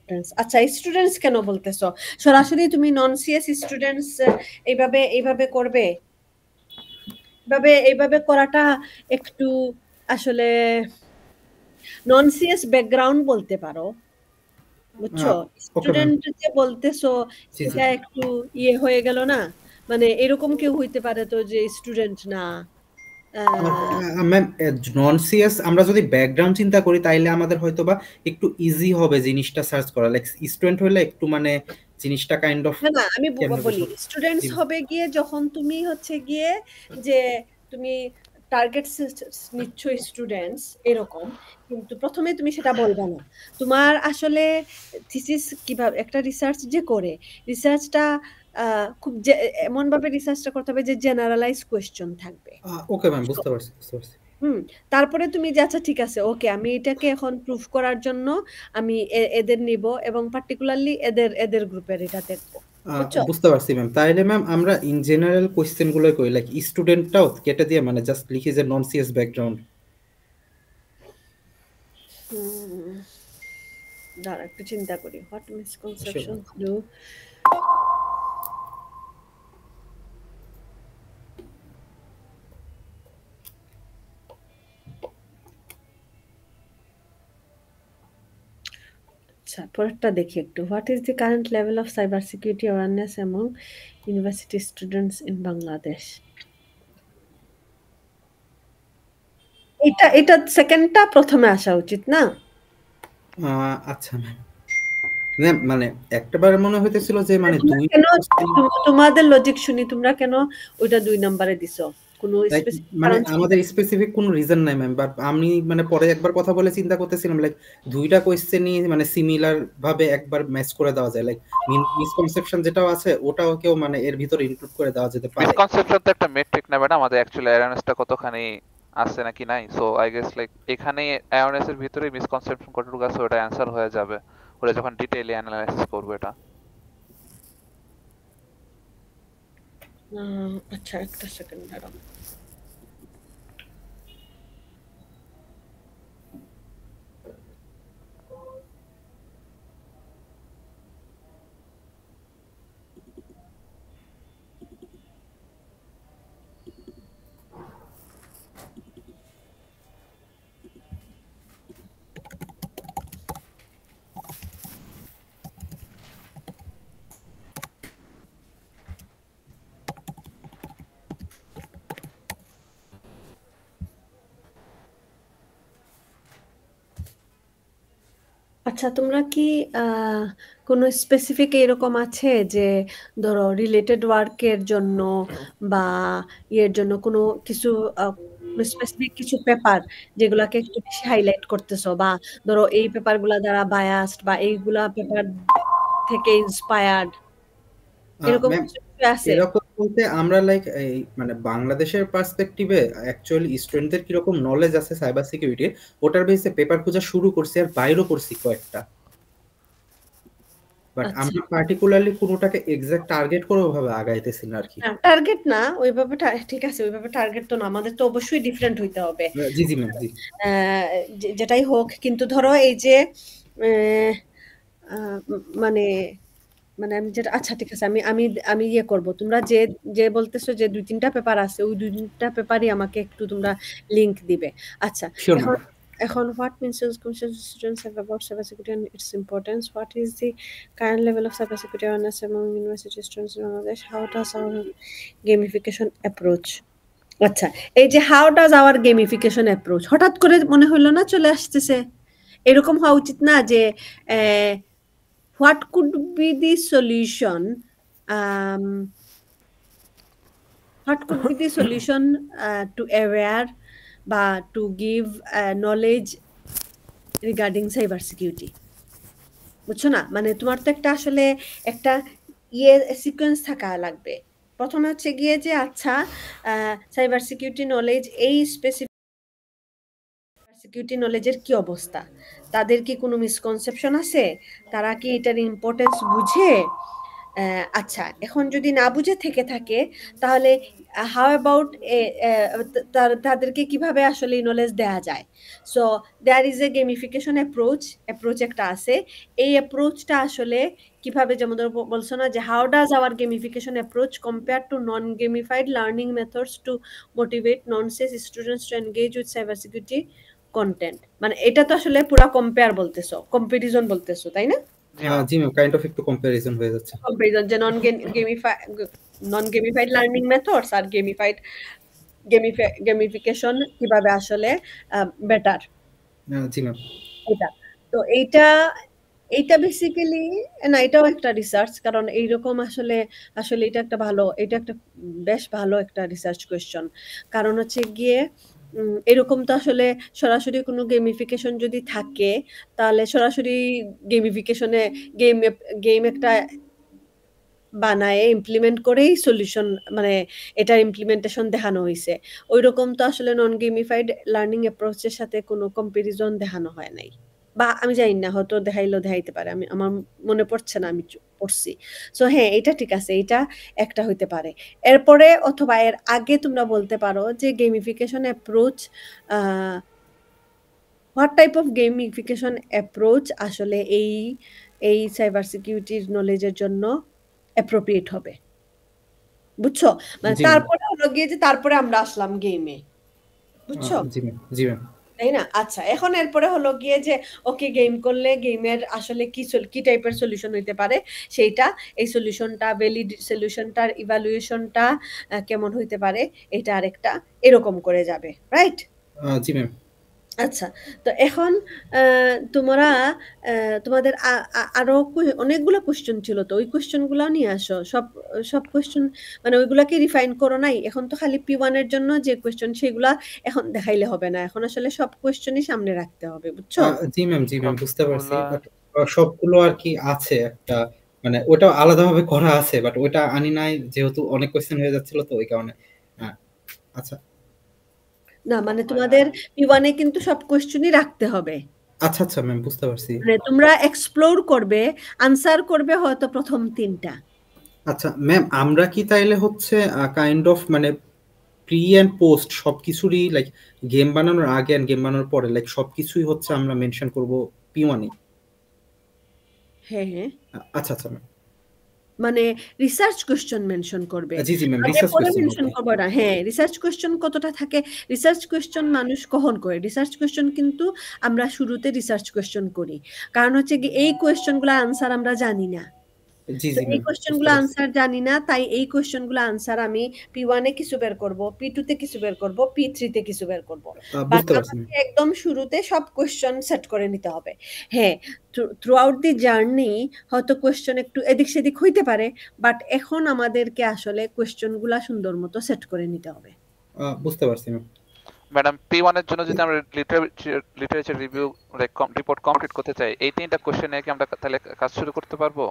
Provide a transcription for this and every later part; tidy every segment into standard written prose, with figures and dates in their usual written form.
Importance. আচ্ছা, students কেন বলতেছো? সরাসরি তুমি নন সিএস স্টুডেন্টস এইভাবে করবে? এইভাবে করাটা একটু আসলে নন সিএস ব্যাকগ্রাউন্ড বলতে পারো, বুঝছো? ওকে ম্যাম, স্টুডেন্ট যে বলতেছো জি জি এটা একটু ইয়ে হয়ে গেল না? মানে এরকম কেউ হইতে পারে তো যে স্টুডেন্ট না। ম্যাম। নন সিএস আমরা যদি ব্যাকগ্রাউন্ড চিন্তা করি তাইলে আমাদের হয়তো বা একটু ইজি হবে জিনিসটা সার্চ করা, লাইক স্টুডেন্ট হলে একটু মানে জিনিসটা কাইন্ড অফ না, না, আমি কেমনে বলি বুঝবো। স্টুডেন্টস জি হবে গিয়ে যখন তুমি হচ্ছে গিয়ে যে তুমি টার্গেট নিচ্ছ স্টুডেন্টস এরকম, কিন্তু প্রথমে তুমি সেটা বলবে না। তোমার আসলে থিসিস কিভাবে একটা রিসার্চ যে করে, রিসার্চটা খুব এমন ভাবে রিসার্চটা করতে হবে যে জেনারেলাইজ কোয়েশ্চন থাকবে। ওকে ম্যাম, বুঝতে পারছি বুঝতে পারছি। হুম, তারপরে তুমি যে আচ্ছা ঠিক আছে, ওকে, আমি এটাকে এখন প্রুফ করার জন্য আমি এদের নিব এবং পার্টিকুলারলি এদের গ্রুপের এটা দেখবো, বুঝছো? বুঝতে পারছি ম্যাম। তাইলে ম্যাম আমরা ইন জেনারেল কোয়েশ্চেন গুলো করি, লাইক স্টুডেন্টটাও কেটে দিয়ে মানে জাস্ট লিখি যে নন সিএস ব্যাকগ্রাউন্ড। হুম, দাঁড়া একটু চিন্তা করি। হোয়াট মিসকনসেপশনস ডু আচ্ছা, পরেরটা দেখি একটু। What is the current level of cyber security awareness among university students in Bangladesh? এটা সেকেন্ডটা প্রথমে আসা উচিত না? আচ্ছা ম্যাম, ম্যাম মানে একটাবার মনে হইতেছিল যে মানে তোমরা দুই কেন, তোমাদের লজিক শুনি, তোমরা কেন ওইটা ২ নম্বরে দিছো? কোনো লাইক স্পেসিফিক মানে কারণ ছিল? আমাদের স্পেসিফিক কোনো রিজন নাই ম্যাম, বাট আমি মানে পরে একবার কথা বলে চিন্তা করতেছিলাম লাইক দুইটা কোয়েশ্চেনই মানে সিমিলার ভাবে একবার ম্যাচ করে দেওয়া যায়, লাইক মিসকনসেপশন যেটাও আছে ওটাও কেউ মানে এর ভিতরে ইনক্লুড করে দেওয়া যেতে পারে। মিসকনসেপশন তো একটা মেট্রিক না ম্যাডাম, আমাদের অ্যাকচুয়ালি অ্যাওয়ারনেসটা কতখানি আছে নাকি নাই। সো আই গেস লাইক এখানে অ্যাওয়ারনেস এর ভিতরে মিসকনসেপশন কতটুকু আছে ওটা অ্যান্সার হয়ে যাবে ওরা যখন ডিটেইলি অ্যানালাইসিস করবে এটা। আচ্ছা, একটা সেকেন্ড দাঁড়াও। আচ্ছা, তোমরা কি কোনো স্পেসিফিক এরকম আছে যে ধরো রিলেটেড ওয়ার্কের জন্য বা ইয়ের জন্য কোনো কিছু স্পেসিফিক কিছু পেপার যেগুলাকে একটু বেশি হাইলাইট করতেছো, বা ধরো এই পেপারগুলা দ্বারা বায়াসড বা এইগুলা পেপার থেকে ইন্সপায়ার্ড, এরকম ম্যাম কিছু আছে? এরকম বলতে আমরা লাইক এই মানে বাংলাদেশের পার্সপেক্টিভে অ্যাকচুয়ালি স্টুডেন্টদের কিরকম নলেজ আছে সাইবার সিকিউরিটির ওটার বেসে পেপার খোঁজা শুরু করছি আর বাইরও করছি কয়েকটা, বাট আচ্ছা, আমরা পার্টিকুলারলি কোনোটাকে এক্সাক্ট টার্গেট করে ওভাবে আগাইতেছি না আর কি। না টার্গেট না ওইভাবে, ঠিক আছে, ওইভাবে টার্গেট তো না, আমাদের তো অবশ্যই ডিফারেন্ট হইতে হবে। জি জি ম্যাম জি। যেটাই হোক, কিন্তু ধরো এই যে আহ, আহ, মানে মানে আমি যেটা, আচ্ছা ঠিক আছে, আমি আমি আমি ইয়ে করব, তোমরা যে যে বলতেছো যে ২-৩টা পেপার আছে, ওই ২-৩টা পেপারই আমাকে একটু তোমরা লিংক দিবে। আচ্ছা, শিওর ম্যাম। এখন এখন what misconceptions students have about cybersecurity and its importance? What is the current level of cybersecurity awareness among university students in Bangladesh? How does our gamification approach? আচ্ছা, এই যে how does our gamification approach হঠাৎ করে মনে হইলো না, চলে আসতেছে। এরকম হওয়া উচিত না যে what could be the solution, what could be the solution to aware বা to give knowledge regarding cyber security, বুঝছো না? মানে তোমার তো একটা আসলে একটা ইয়ে সিকোয়েন্স থাকা লাগবে। প্রথমে হচ্ছে গিয়ে যে আচ্ছা, সাইবার সিকিউরিটি নলেজ, এই স্পেসিফিক সিকিউরিটি নলেজের কি অবস্থা, তাদের কি কোনো মিসকনসেপশন আছে, তারা কি এটার ইম্পর্টেন্স বুঝে, আচ্ছা, এখন যদি না বুঝে থেকে থাকে তাহলে হাউ অ্যাবাউট তাদেরকে কিভাবে আসলে এই নলেজ দেয়া যায়? So there is a gamification approach একটা আছে। এই অ্যাপ্রোচটা আসলে কিভাবে, যেমন ধরো বলছো না যে how does our gamification approach compare to non gamified learning methods to motivate non CS students to engage with cyber security content. মানে এটা তো আসলে পুরা কম্পেয়ার বলতেছো, কম্পারিজন বলতেছো, তাই না? জি ম্যাম। জি ম্যাম, কাইন্ড অফ একটু কম্প্যারিজন হয়ে যাচ্ছে। কম্পারিজন যে নন গেমিফাইড লার্নিং মেথডস আর গেমিফিকেশন কিভাবে আসলে বেটার, জি ম্যাম। এটা তো এইটা বেসিক্যালি না, এটাও একটা রিসার্চ, কারণ এইরকম আসলে আসলে এটা একটা বেশ ভালো একটা রিসার্চ কোয়েশ্চন। কারণ হচ্ছে গিয়ে এরকম তো আসলে সরাসরি কোনো গেমিফিকেশন যদি থাকে তাহলে সরাসরি গেমিফিকেশনে গেম গেম একটা বানায়ে ইমপ্লিমেন্ট করেই সলিউশন, মানে এটার ইমপ্লিমেন্টেশন দেখানো হয়েছে। ওইরকম তো আসলে নন গেমিফাইড লার্নিং অ্যাপ্রোচের সাথে কোনো কম্পারিজন দেখানো হয় নাই, বা আমি জানি না, হয়তো দেখাইতে পারে, আমার মনে পড়ছে না, আমি পড়ছি। সো হ্যাঁ, এটা ঠিক আছে, এটা একটা হইতে পারে। এরপরে অথবা এর আগে তোমরা বলতে পারো যে gamification approach, what type of gamification approach আসলে এই সাইবার সিকিউরিটির নলেজের জন্য অ্যাপ্রোপ্রিয়েট হবে, বুঝছো? মানে জি ম্যাম। তারপরে হলো গিয়ে যে তারপরে আমরা আসলাম গেমে, বুঝছো? জি ম্যাম। জি ম্যাম। তাই না? আচ্ছা, এখন এরপরে হলো গিয়ে যে ওকে, গেম করলে গেমের আসলে কি টাইপের সলিউশন হইতে পারে সেইটা, এই সলিউশনটা ভ্যালিড, সলিউশনটার ইভালুয়েশনটা কেমন হইতে পারে, এটা আরেকটা এরকম করে যাবে, রাইট? জি ম্যাম। আচ্ছা, তো এখন তোমরা তোমাদের আরো অনেকগুলো কোয়েশ্চেন ছিল, তো ওই কোয়েশ্চেন গুলাও নিয়ে আসো। সব কোয়েশ্চেন মানে ওইগুলাকে রিফাইন করো নাই, এখন তো খালি P1 এর জন্য যে কোয়েশ্চেন সেগুলা এখন দেখাইলে হবে না, এখন আসলে সব কোয়েশ্চেনই সামনে রাখতে হবে, বুঝছো? জি ম্যাম। জি ম্যাম, বুঝতে পারছি। সবগুলা বাট সবগুলো আর কি আছে একটা, মানে ওটা আলাদাভাবে করা আছে, বাট ওটা আনি নাই যেহেতু অনেক কোয়েশ্চেন হয়ে যাচ্ছিল, তো ওই কারণে। আচ্ছা না মানে তোমাদের P1 এ কিন্তু সব কোয়েশ্চেনই রাখতে হবে, আচ্ছা আচ্ছা ম্যাম, বুঝতে পারছি। মানে তোমরা এক্সপ্লোর করবে, আনসার করবে হয়তো প্রথম 3টা। আচ্ছা ম্যাম, আমরা কি তাইলে হচ্ছে কাইন্ড অফ মানে প্রি এন্ড পোস্ট সবকিছুরই, লাইক গেম বানানোর আগে এন্ড গেম বানানোর পরে, লাইক সবকিছুই হচ্ছে আমরা মেনশন করব P1 এ? হ্যাঁ, হ্যাঁ, আচ্ছা আচ্ছা ম্যাম। মানে রিসার্চ কোয়েশ্চেন মেনশন করবে, জি জি ম্যাম, আগে রিসার্চ পরে কোয়েশ্চেন। মেনশন ওকে। করবো না। হ্যাঁ, রিসার্চ কোয়েশ্চেন কতটা থাকে, রিসার্চ কোয়েশ্চেন মানুষ কখন করে, রিসার্চ কোয়েশ্চেন কিন্তু আমরা শুরুতে রিসার্চ কোয়েশ্চেন করি, কারণ হচ্ছে কি এই কোয়েশ্চেনগুলো আনসার আমরা জানি না। জি তো জি এই ম্যাম, বুঝতে কোয়েশ্চেনগুলো পারছি। আনসার জানি না, তাই এই কোয়েশ্চেনগুলো আনসার আমি P1 এ কিছু বের করব, P2 তে কিছু বের করব, P3 তে কিছু বের করব, বাট বুঝতে পারছি ম্যাম। আমাকে একদম শুরুতে সব কোয়েশ্চেন সেট করে নিতে হবে। হ্যাঁ, থ্রু আউট দি জার্নি হয়তো কোয়েশ্চেন একটু এদিক সেদিক হইতে পারে, বাট এখন আমাদেরকে আসলে কোয়েশ্চেনগুলা সুন্দর মতো সেট করে নিতে হবে। বুঝতে পারছি ম্যাম। ম্যাডাম, P1 এর জন্য যদি আমরা লিটারেচার রিভিউ রিপোর্ট কমপ্লিট করতে চাই, এই 3টা কোশ্চেন নিয়ে কি আমরা তাহলে কাজ শুরু করতে পারবো?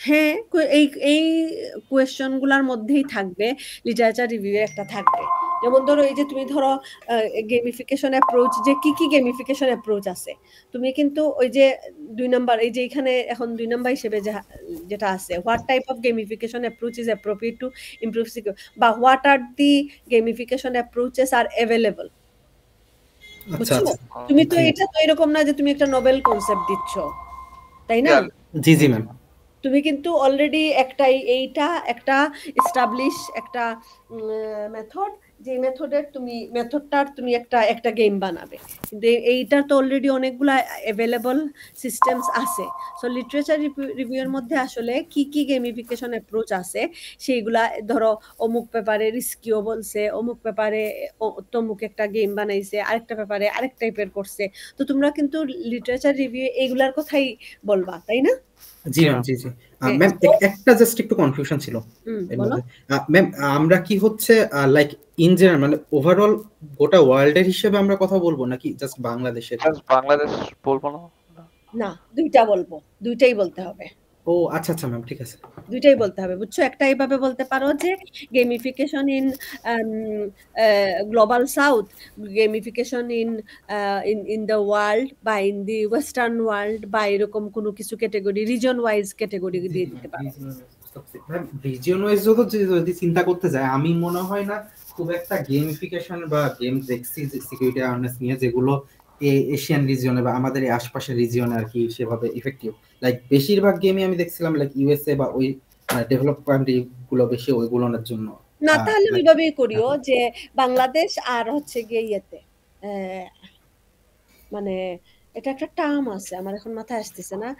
হ্যাঁ, এই কোয়েশ্চনগুলার মধ্যেই থাকবে, লিটারেচার রিভিউ একটা থাকবে। যেমন ধরো এই যে তুমি ধরো গেমিফিকেশন অ্যাপ্রোচ, যে কি গেমিফিকেশন অ্যাপ্রোচ আছে, তুমি কিন্তু ওই যে 2 নাম্বার, এই যে এখানে এখন 2 নাম্বার হিসেবে যেটা আছে, what type of gamification approach is appropriate to improve security, বা what are the gamification approaches are available, আচ্ছা বুঝছো? আচ্ছা। তুমি তো জি এটা তো এরকম না যে তুমি একটা নোবেল কনসেপ্ট দিচ্ছ, তাই না? জি। জি ম্যাম। তুমি কিন্তু অলরেডি এইটা একটা এস্টাবলিশ একটা মেথড, যে মেথডটার তুমি একটা গেম বানাবে, কিন্তু এইটার তো অলরেডি অনেকগুলা অ্যাভেলেবল সিস্টেমস আছে। সো লিটারেচার রিভিউয়ের মধ্যে আসলে কি গেমিফিকেশন অ্যাপ্রোচ আছে সেইগুলা, ধরো অমুক পেপারে রিস্কিও বলছে, অমুক পেপারে তমুক একটা গেম বানাইছে, আরেকটা পেপারে আরেক টাইপের করছে, তো তোমরা কিন্তু লিটারেচার রিভিউ এইগুলার কথাই বলবা, তাই না? জি ম্যাম। জি জি। হ্যাঁ, ম্যাম, একটা জাস্ট একটু কনফিউশন ছিল এর বলো। মধ্যে। ম্যাম, আমরা কি হচ্ছে লাইক ইন জেনারেল মানে ওভারঅল গোটা ওয়ার্ল্ডের হিসেবে আমরা কথা বলবো নাকি জাস্ট বাংলাদেশের? জাস্ট বাংলাদেশ বলবো না? না, দুইটা বলবো, দুইটাই বলতে হবে, ও আচ্ছা আচ্ছা ম্যাম, ঠিক আছে। দুইটাই বলতে হবে, বুঝছো? একটা এইভাবে বলতে পারো যে gamification in global south, gamification in the world, বা ইন দি ওয়েস্টার্ন ওয়ার্ল্ড, বা এরকম কোনো কিছু ক্যাটেগরি, রিজন ওয়াইজ ক্যাটেগরি দিয়ে দিতে পারো। রিজিয়ন ওয়াইজ যদি চিন্তা করতে যায়, আমি মনে হয় না খুব একটা গেমিফিকেশন বা গেম দেখছি সিকিউরিটি অ্যাওয়ারনেস নিয়ে যেগুলো এশিয়ান রিজিয়নে বা আমাদের এই আশপাশের রিজিয়নে আর কি সেভাবে ইফেক্টিভ। লাইক বেশিরভাগ গেমই আমি দেখছিলাম লাইক ইউএসএ বা ওই ডেভেলপ কান্ট্রি গুলো বেশি ওইগুলোর জন্য। না তাহলে ওইভাবেই করিও যে বাংলাদেশ আর হচ্ছে গিয়ে ইয়েতে মানে এটা একটা টার্ম আছে আমার এখন মাথায় আসতেছে না,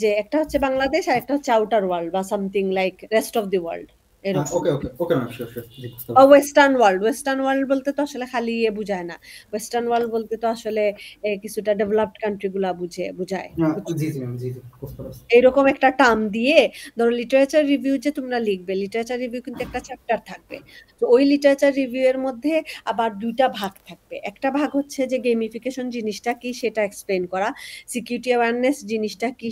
যে একটা হচ্ছে বাংলাদেশ আর একটা হচ্ছে আউটার ওয়ার্ল্ড বা something like rest of the world এরকম। Okay okay okay ma'am, sure sure. Western world বলতে তো আসলে খালি ইয়ে বুঝায় না, ওয়েস্টার্ন ওয়ার্ল্ড বলতে তো আসলে কিছুটা ডেভেলপড কান্ট্রি গুলা বুঝায়। জি জি ম্যাম, জি জি বুঝতে পারছি। এইরকম একটা টার্ম দিয়ে ধরো লিটারেচার রিভিউ যে তোমরা লিখবে, লিটারেচার রিভিউ কিন্তু একটা চ্যাপ্টার থাকবে, তো ওই লিটারেচার রিভিউ এর মধ্যে আবার দুইটা ভাগ থাকবে। একটা ভাগ হচ্ছে যে গেমিফিকেশন জিনিসটা কি সেটা এক্সপ্লেন করা, সিকিউরিটি অ্যাওয়ারনেস জিনিসটা কি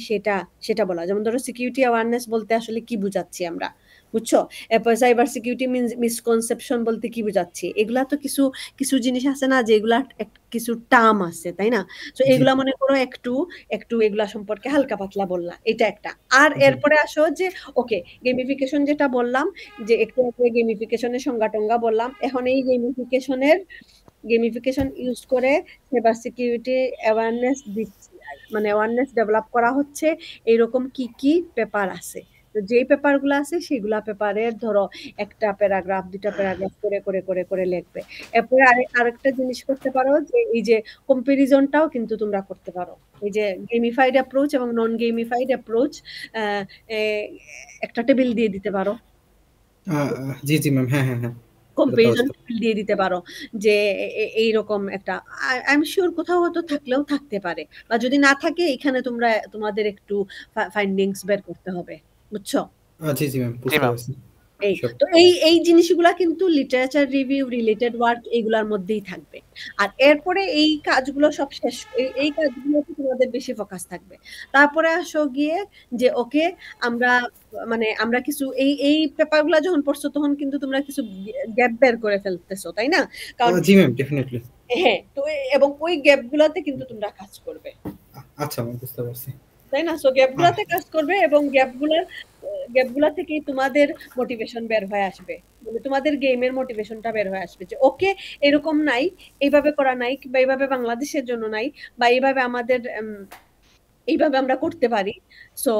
সেটা বলা। যেমন ধরো সিকিউরিটি অ্যাওয়ারনেস বলতে আসলে কি বুঝাচ্ছি আমরা, বুঝছো? এরপর সাইবার সিকিউরিটি মিসকনসেপশন বলতে কি বুঝাচ্ছি, এগুলা তো কিছু কিছু জিনিস আছে না যে এগুলা কিছু টার্ম আছে, তাই না? তো এগুলা মনে করো একটু একটু এগুলা সম্পর্কে হালকা পাতলা বললাম, এটা একটা। আর এরপরে আসো যে ওকে গেমিফিকেশন যেটা বললাম, যে একটু গেমিফিকেশনের সংজ্ঞা টঙ্গা বললাম, এখন এই গেমিফিকেশন ইউজ করে সাইবার সিকিউরিটি অ্যাওয়ারনেস দিচ্ছি, মানে অ্যাওয়ারনেস ডেভেলপ করা হচ্ছে এইরকম কি কি পেপার আছে। তো যেই পেপারগুলো আছে সেগুলা পেপারের ধরো একটা প্যারাগ্রাফ দুটা প্যারাগ্রাফ করে করে করে করে লিখবে। এরপরে আরেকটা জিনিস করতে পারো যে এই যে কম্পারিজনটাও কিন্তু তোমরা করতে পারো, এই যে গেমিফাইড অ্যাপ্রোচ এবং নন গেমিফাইড অ্যাপ্রোচ একটা টেবিল দিয়ে দিতে পারো। জি জি ম্যাম, হ্যাঁ হ্যাঁ হ্যাঁ, কম্পারিজন টেবিল দিয়ে দিতে পারো যে এইরকম একটা, আই এম শিওর কোথাও হয়তো থাকলেও থাকতে পারে, বা যদি না থাকে এখানে তোমাদের একটু ফাইন্ডিংস বের করতে হবে, বুঝছো? জি জি ম্যাম, বুঝতে পারছি। তো এই জিনিসগুলা কিন্তু লিটারেচার রিভিউ রিলেটেড ওয়ার্ক এইগুলার মধ্যেই থাকবে। আর এরপরে এই কাজগুলো সব শেষ, এই কাজগুলোতে তোমাদের বেশি ফোকাস থাকবে। তারপরে আসো গিয়ে যে ওকে আমরা কিছু এই পেপারগুলো যখন পড়ছো তখন কিন্তু তোমরা কিছু গ্যাপ বের করে ফেলতেছো, তাই না? কারণ জি ম্যাম, ডেফিনেটলি। হ্যাঁ, তো এবং ওই গ্যাপগুলোতে কিন্তু তোমরা কাজ করবে। আচ্ছা ম্যাম, বুঝতে পারছি। তাই না? সো গ্যাপগুলোতে কাজ করবে এবং গ্যাপগুলা থেকেই তোমাদের মোটিভেশন বের হয়ে আসবে, মানে তোমাদের গেমের মোটিভেশনটা বের হয়ে আসবে যে ওকে এরকম নাই, এইভাবে করা নাই, বা এইভাবে বাংলাদেশের জন্য নাই, বা এইভাবে আমাদের এইভাবে আমরা করতে পারি। সো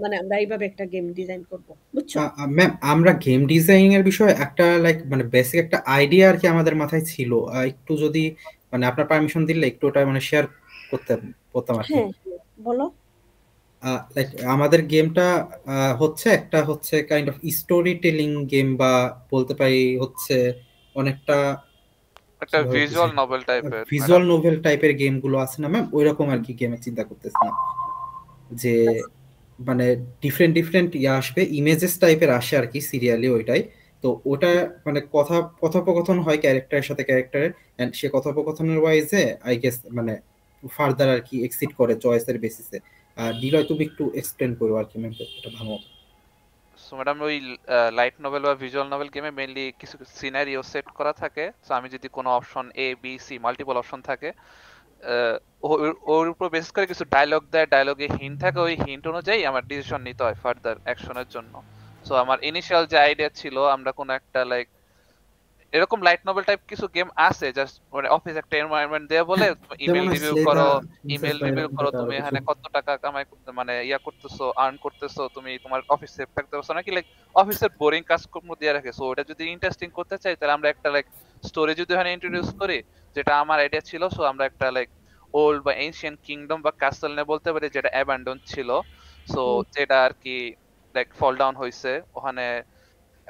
মানে আমরা এইভাবে একটা গেম ডিজাইন করব, বুঝছো? ম্যাম আমরা গেম ডিজাইনিং এর বিষয়ে একটা লাইক মানে বেসিক একটা আইডিয়া আর কি আমাদের মাথায় ছিল, একটু যদি মানে আপনার পারমিশন দিলে একটু ওটা মানে শেয়ার করতাম আর কি। হ্যাঁ বলো। লাইক আমাদের গেমটা হচ্ছে kind of story telling game, বা বলতে পারি হচ্ছে অনেকটা একটা ভিজুয়াল নোভেল টাইপের গেমগুলো আছে না ম্যাম, ওইরকম আর কি গেমের চিন্তা করতেছিলাম, যে মানে ডিফারেন্ট আসবে, ইমেজেস টাইপের আসে আর কি সিরিয়ালি ওইটাই। তো ওটা মানে কথোপকথন হয় ক্যারেক্টারের সাথে ক্যারেক্টারের, এন্ড সে কথোপকথনের ওয়াইজে আই গেস মানে ফার্দার আর কি এক্সিট করে চয়েসের বেসিসে। ডিলয় তুমি একটু এক্সপ্লেন করো আর কি ম্যাম, এটা ভালো হবে। সো ম্যাডাম ওই লাইট নভেল বা ভিজুয়াল নভেল গেমে মেইনলি কিছু সিনারিও সেট করা থাকে। সো আমি যদি কোনো option A B C multiple option থাকে, ওর উপর বেস করে কিছু ডায়লগ দেয়, ডায়লগে হিন্ট থাকে, ওই হিন্ট অনুযায়ী আমার ডিসিশন নিতে হয় ফার্দার অ্যাকশনের জন্য। সো আমার ইনিশিয়াল যে আইডিয়া ছিল আমরা কোনো একটা লাইক এরকম লাইট নভেল টাইপ কিছু গেম আছে জাস্ট মানে অফিস একটা এনভায়রনমেন্ট দেয়া বলে ইমেল রিভিউ করো তুমি এখানে কত টাকা কামাই মানে করতেছো আর্ন করতেছো, তুমি তোমার অফিস সেফ থাকতে পারছো নাকি, লাইক অফিসের বোরিং কাজকর্ম দিয়ে রাখে। সো ওটা যদি ইন্টারেস্টিং করতে চাই তাহলে আমরা একটা লাইক স্টোরি যদি এখানে ইন্ট্রোডিউস করি, যেটা আমার আইডিয়া ছিল। সো আমরা একটা লাইক ওল্ড বা এনশিয়েন্ট কিংডম বা ক্যাসেল নিয়ে বলতে পারি, যেটা অ্যাবান্ডন ছিল। সো যেটা আর কি লাইক ফল ডাউন হয়েছে, ওখানে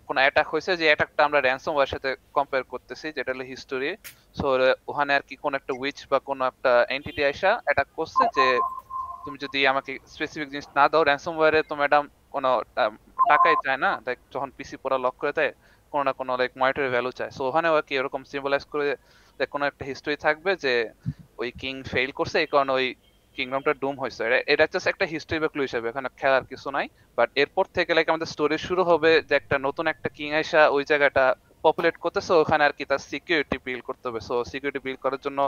কোন অ্যাটাক হয়েছে, যে অ্যাটাকটা আমরা র্যানসমওয়্যারের সাথে কম্পেয়ার করতেছি, যেটা হলো হিস্টোরি। সো ওখানে আর কি কোন একটা উইচ বা কোন একটা এন্টিটি আইসা অ্যাটাক করছে, যে তুমি যদি আমাকে স্পেসিফিক জিনিস না দাও র্যানসমওয়্যারে তো ম্যাডাম কোনো টাকাই চায় না, লাইক যখন পিসি পুরো লক করে দেয় কোনো না কোনো লাইক মনিটরি ভ্যালু চায়। সো ওখানে আর কি এরকম সিম্বলাইজ করে কোনো একটা হিস্ট্রি থাকবে যে ওই কিং ফেল করছে, এই কারণে ওই কিংডমটা ডুম হয়েছে। এটা জাস্ট একটা হিস্ট্রি বা ক্লু হিসেবে, এখানে খেলার কিছু নাই। বাট এরপর থেকে লাইক আমাদের স্টোরি শুরু হবে যে একটা নতুন একটা কিং আইসা ওই জায়গাটা পপুলেট করতেছে, ওখানে আর কি তার সিকিউরিটি বিল্ড করতে হবে। সো সিকিউরিটি বিল্ড করার জন্য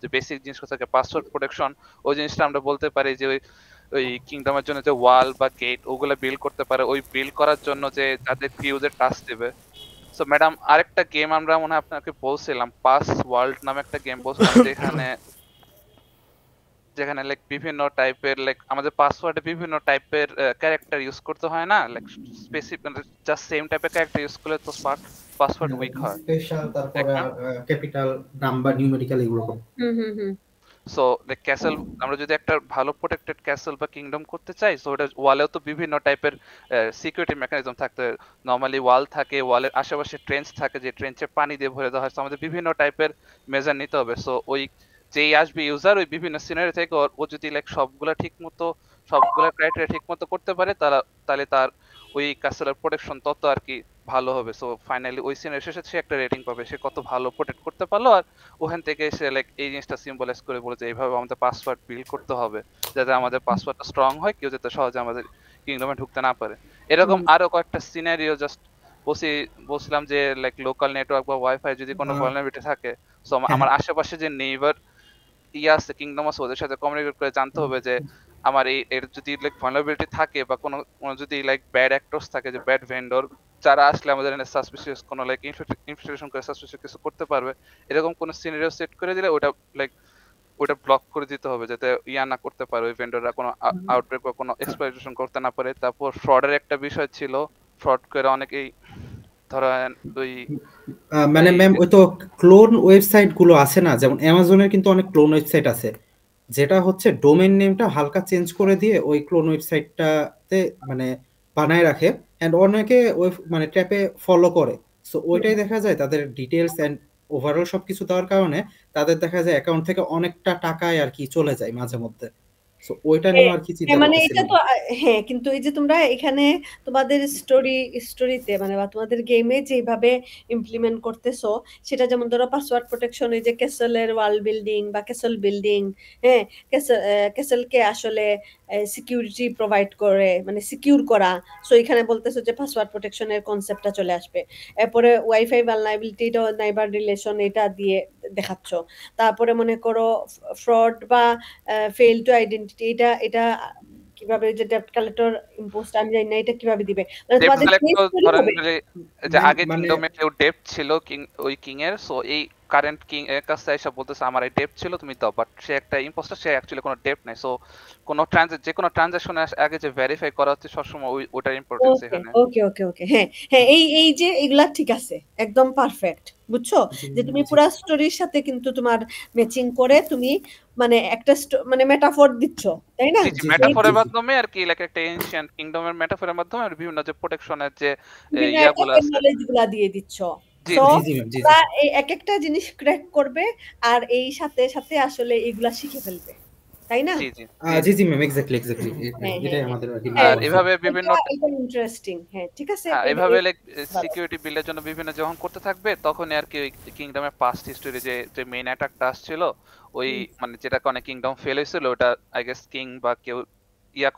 যে বেসিক জিনিস থাকে পাসওয়ার্ড প্রোটেকশন, ওই জিনিসটা আমরা বলতে পারি যে ওই ওই কিংডমের জন্য যে ওয়াল বা গেট ওগুলো বিল্ড করতে পারে, ওই বিল্ড করার জন্য যে যাদের ক্রিউজের টাস্ক দিবে। সো ম্যাডাম আরেকটা গেম আমরা মনে হয় আপনাকে বলছিলাম, পাস ওয়ার্ল্ড নামে একটা গেম বলছিলাম, যেখানে লাইক বিভিন্ন টাইপের লাইক আমাদের পাসওয়ার্ডে বিভিন্ন টাইপের ক্যারেক্টার ইউজ করতে হয় না, লাইক স্পেসিফিক জাস্ট সেম টাইপের ক্যারেক্টার ইউজ করলে তো পাসওয়ার্ড উইক হয়। স্পেশাল, তারপরে ক্যাপিটাল নাম্বার নিউমেরিক্যাল এগুলো করে। সো লাইক ক্যাসেল, আমরা যদি একটা ভালো প্রোটেক্টেড ক্যাসেল বা কিংডম করতে চাই, সো ওটা ওয়ালেও তো বিভিন্ন টাইপের সিকিউরিটি মেকানিজম থাকতে, নরমালি ওয়াল থাকে, ওয়ালের আশেপাশে ট্রেঞ্চ থাকে, যে ট্রেঞ্চে পানি দিয়ে ভরে দেওয়া হয়। সো আমাদের বিভিন্ন টাইপের মেজার নিতে হবে। সো ওই যেই আসবে ইউজার ওই বিভিন্ন সিনারি থেকে ও যদি লাইক সবগুলা ক্রাইটেরিয়া ঠিক মতো করতে পারে, তাহলে তার ওই ক্যাসেলের প্রোটেকশন তত আর কি ভালো হবে। সো ফাইনালি ওই সিনারি শেষে সে একটা রেটিং পাবে, সে কত ভালো প্রোটেক্ট করতে পারলো। আর ওখান থেকে সে লাইক এই জিনিসটা সিম্বলাইজ করে বলে যে এইভাবে আমাদের পাসওয়ার্ড বিল্ড করতে হবে, যাতে আমাদের পাসওয়ার্ডটা স্ট্রং হয়, কেউ যাতে সহজে আমাদের কিংডমে ঢুকতে না পারে। এরকম আরো কয়েকটা সিনারিও জাস্ট বলছিলাম যে লাইক লোকাল নেটওয়ার্ক বা ওয়াইফাই যদি কোনো ভালনারেবিলিটি থাকে, সো আমার আশেপাশে যে নেইবার আছে কিংডম আছে, ওদের সাথে কমিউনিকেট করে জানতে হবে যে আমার এর যদি লাইক ভালনারেবিলিটি থাকে বা কোনো যদি লাইক ব্যাড অ্যাক্টরস থাকে, যে ব্যাড ভেন্ডর যারা আসলে আমাদের এখানে সাসপিশিয়াস কোনো লাইক ইনফিল্ট্রেশন করে সাসপিশিয়াস কিছু করতে পারবে, এরকম কোনো সিনারিও সেট করে দিলে ওটা ব্লক করে দিতে হবে, যাতে না করতে পারে ওই ভেন্ডররা কোনো আউটব্রেক বা কোনো এক্সপ্লয়টেশন করতে না পারে। তারপর ফ্রডের একটা বিষয় ছিল, ফ্রড করে অনেকেই ধরেন ওই মানে ম্যাম ওই তো ক্লোন ওয়েবসাইট গুলো আছে না, যেমন অ্যামাজনের কিন্তু অনেক ক্লোন ওয়েবসাইট আছে, যেটা হচ্ছে ডোমেইন নেমটা হালকা চেঞ্জ করে দিয়ে ওই ক্লোন ওয়েবসাইটটাতে মানে বানায় রাখে, এন্ড অনেকে ওই মানে ট্র্যাপে ফলো করে। সো ওইটাই দেখা যায় তাদের ডিটেলস এন্ড ওভারঅল সবকিছু দেওয়ার কারণে তাদের দেখা যায় অ্যাকাউন্ট থেকে অনেকটা টাকায় আর কি চলে যায় মাঝে মধ্যে। সো ওইটা নিয়ে আর কি চিন্তা মানে এটা করতেছিলাম। তো হ্যাঁ, কিন্তু এই যে তোমরা এখানে তোমাদের স্টোরিতে মানে বা তোমাদের গেমে যেভাবে ইমপ্লিমেন্ট করতেছো, সেটা যেমন ধরো পাসওয়ার্ড প্রোটেকশন, এই যে ক্যাসেলের ওয়াল বিল্ডিং বা ক্যাসেল বিল্ডিং, হ্যাঁ, ক্যাসেলকে আসলে সিকিউরিটি প্রোভাইড করে, মানে সিকিউর করা। সো এখানে বলতেছো যে পাসওয়ার্ড প্রোটেকশনের কনসেপ্টটা চলে আসবে। এরপরে ওয়াইফাই ভালনারেবিলিটিটা নাইবার রিলেশন এটা দিয়ে দেখাচ্ছ। তারপরে মনে করো ফ্রড বা ফেল টু আইডেন্টিটি, এটা কিভাবে, যে ডেপ্ট কালেক্টর ইম্পোস্ট আমি জানি না এটা কিভাবে দিবে, মানে তোমাদের ধরেন যে আগে কিংডমে কেউ ডেপ্ট ছিল ওই কিং এর, সো এই কারেন্ট কিং এর কাছে এসে বলতেছে আমার এই ডেপ্ট ছিল তুমি দাও, বাট সে একটা ইম্পোস্টার, সে অ্যাকচুয়ালি কোনো ডেপ্ট নাই। সো কোনো যে কোনো ট্রানজাকশনের আগে যে ভেরিফাই করা হচ্ছে সবসময় ওটার ইম্পর্টেন্স এখানে। ওকে ওকে ওকে, হ্যাঁ হ্যাঁ, এই যে এগুলা ঠিক আছে, একদম পারফেক্ট, বুঝছো যে তুমি পুরো স্টোরির সাথে কিন্তু তোমার ম্যাচিং করে তুমি মানে একটা মানে মেটাফর দিচ্ছ, তাই না? মেটাফরের মাধ্যমে আর কি, লাইক একটা এনশিয়েন্ট কিংডমের মেটাফরের মাধ্যমে আর বিভিন্ন যে প্রোটেকশনের যে ইয়াগুলো আছে নলেজগুলো দিয়ে দিচ্ছ। তো এই এক একটা জিনিস ক্র্যাক করবে আর এই সাথে সাথে আসলে এগুলা শিখে ফেলবে, তাই না? জি জি ম্যাম, এক্স্যাক্টলি এটাই আমাদের আর এভাবে বিভিন্ন ইন্টারেস্টিং, হ্যাঁ ঠিক আছে। এভাবে লাইক সিকিউরিটি বিল্ডের জন্য বিভিন্ন যখন করতে থাকবে, তখন আর কি ওই কিংডমের পাস্ট হিস্টোরি যে মেইন অ্যাটাকটা আসছিল, ওই মানে যেটা অনেক কিংডম ফেল হয়েছিল, ওটা আই গেস কিং বা কেউ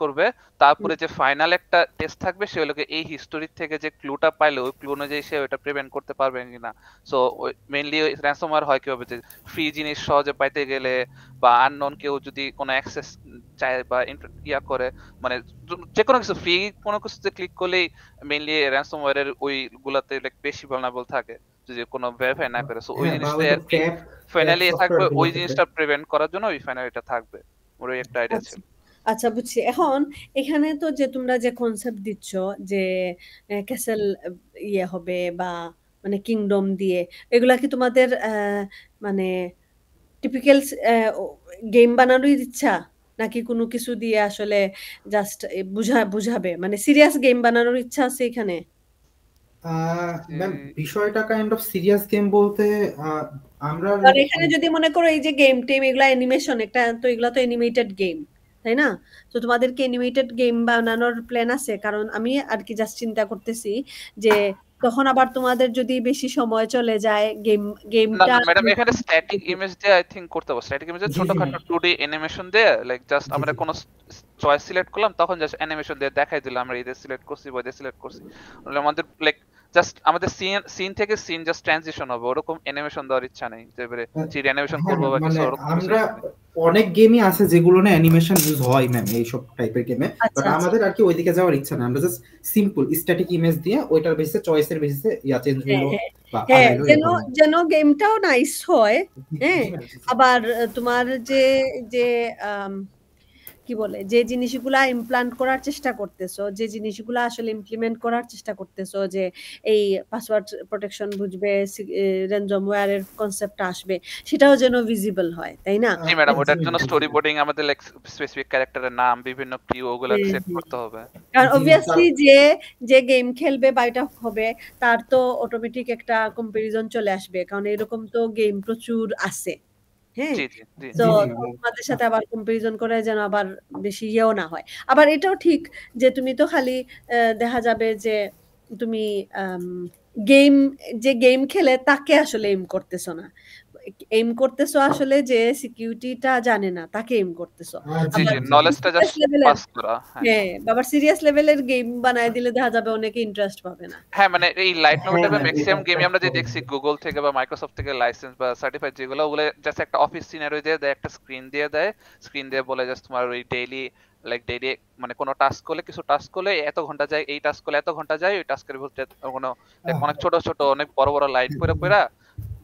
করবে। তারপরে যে ফাইনাল একটা টেস্ট থাকবে, সে হলো এই হিস্টোরি থেকে যে ক্লুটা পাইলে ওই ক্লু অনুযায়ী সে ওটা প্রিভেন্ট করতে পারবে কিনা। সো মেইনলি র্যানসমওয়্যার হয় কিভাবে, যে ফ্রি জিনিস সহজে পাইতে গেলে বা আননোন কেউ যদি কোনো অ্যাক্সেস চায় বা করে, মানে যে কোনো কিছু ফ্রি কোনো কিছুতে ক্লিক করলেই মেইনলি র্যানসমওয়্যারের ওইগুলাতে লাইক বেশি ভালনারেবল থাকে যদি কোনো ভেরিফাই না করে। সো ওই জিনিসটা আর কি ফাইনালি থাকবে, ওই জিনিসটা প্রিভেন্ট করার জন্য ওই ফাইনালিটা থাকবে। ওর একটা আইডিয়া ছিল। আচ্ছা বুঝছি। এখন এখানে তো যে তোমরা যে কনসেপ্ট দিচ্ছ যে ক্যাসেল হবে বা মানে কিংডম দিয়ে, এগুলা কি তোমাদের মানে টিপিক্যাল গেম বানানোর ইচ্ছা, নাকি কোনো কিছু দিয়ে আসলে জাস্ট বুঝাবে, মানে সিরিয়াস গেম বানানোর ইচ্ছা আছে এখানে? ম্যাম বিষয়টা কাইন্ড অফ সিরিয়াস গেম বলতে আমরা এখানে যদি মনে করো এই যে গেম টেম এগুলা অ্যানিমেশন, একটা তো এগুলা তো অ্যানিমেটেড গেম, তাই না? তো তোমাদেরকে অ্যানিমেটেড গেম বানানোর প্ল্যান আছে? কারণ আমি আর কি জাস্ট চিন্তা করতেছি যে তখন আবার তোমাদের যদি বেশি সময় চলে যায় গেমটা। ম্যাডাম এখানে স্ট্যাটিক ইমেজ দিয়ে আই থিংক করতে হবে। স্ট্যাটিক ইমেজে ছোটখাটো 2D অ্যানিমেশন দিয়ে, লাইক জাস্ট আমরা কোন চয়েস সিলেক্ট করলাম, তখন জাস্ট অ্যানিমেশন দিয়ে দেখাই দিলাম আমরা এদের সিলেক্ট করছি বা এদের সিলেক্ট করছি। আমাদের লাইক জাস্ট আমাদের সিন থেকে সিন জাস্ট ট্রানজিশন হবে, ওরকম অ্যানিমেশন দেওয়ার ইচ্ছা নেই যে চিড়ি অ্যানিমেশন হ্যাঁ করবো বা মানে কিছু ওরকম কিছু আমরা ইচ্ছা নেই। অনেক গেমই আছে যেগুলো না অ্যানিমেশন ইউজ হয় ম্যাম এইসব টাইপের গেমে, বাট আচ্ছা আচ্ছা আমাদের আর কি ওইদিকে যাওয়ার ইচ্ছা না, আমরা জাস্ট সিম্পল স্ট্যাটিক ইমেজ দিয়ে ওইটার বেসিসে চয়েসের বেসিসে ইয়া চেঞ্জ হ্যাঁ হইলো হ্যাঁ বা হ্যাঁ আগাইলো যেন এরকম। যেন গেমটাও নাইস হয়। হ্যাঁ জি ম্যাম, জি জি। আবার তোমার যে যে কি বলে যে জিনিসগুলা ইমপ্লান্ট করার চেষ্টা করতেছো, যে জিনিসগুলা আসলে ইমপ্লিমেন্ট করার চেষ্টা করতেছো, যে এই পাসওয়ার্ড প্রোটেকশন বুঝবে, র্যানসমওয়্যার এর কনসেপ্টটা আসবে, সেটাও যেন ভিজিবল হয়, তাই না? জি ম্যাডাম, জি ওটার ম্যাম, জন্য জি জি স্টোরি ম্যাম। বোর্ডিং আমাদের লাইক স্পেসিফিক ক্যারেক্টারের নাম, বিভিন্ন কিউ ওগুলা হুম, সেট হুম। করতে হবে। কারণ জি ম্যাম, অবভিয়াসলি যে যে গেম খেলবে বা এটা হবে তার তো অটোমেটিক একটা কম্পারিজন চলে আসবে, কারণ এরকম তো গেম প্রচুর আছে। হ্যাঁ জি জি জি তো জি জি ম্যাম। তোমাদের সাথে আবার কম্পারিজন করে যেন আবার বেশি ইয়েও না হয়। আবার এটাও ঠিক যে তুমি তো খালি দেখা যাবে যে তুমি গেম যে গেম খেলে তাকে আসলে এম করতেছো না, এম করতেছো আসলে যে সিকিউরিটিটা জানে না তাকে এম করতেছো। জি আবার জি, জি জি। নলেজটা সিরিয়াস জাস্ট লেভেলের, পাস করা। হ্যাঁ হ্যাঁ আবার সিরিয়াস লেভেলের গেম বানায় দিলে দেখা যাবে অনেকে ইন্টারেস্ট পাবে না। হ্যাঁ, মানে এই লাইট নোভেল হ্যাঁ টাইপের ম্যাম, এটা ম্যাক্সিমাম একটা গেমই আমরা যে প্রবলেম। দেখছি গুগল থেকে বা মাইক্রোসফট থেকে লাইসেন্স বা সার্টিফাইড যেগুলো, ওগুলো জাস্ট একটা অফিস সিনারিও দিয়ে দেয়, একটা স্ক্রিন দিয়ে দেয়, স্ক্রিন দিয়ে বলে জাস্ট তোমার ওই ডেইলি ডেইলি মানে কোনো টাস্ক করলে, কিছু টাস্ক করলে এত ঘন্টা যায়, এই টাস্ক করলে এত ঘন্টা যায়, ওই টাস্কের ভিতরে কোনো অনেক ছোট ছোট অনেক বড় বড় লাইট পড়ে পড়ে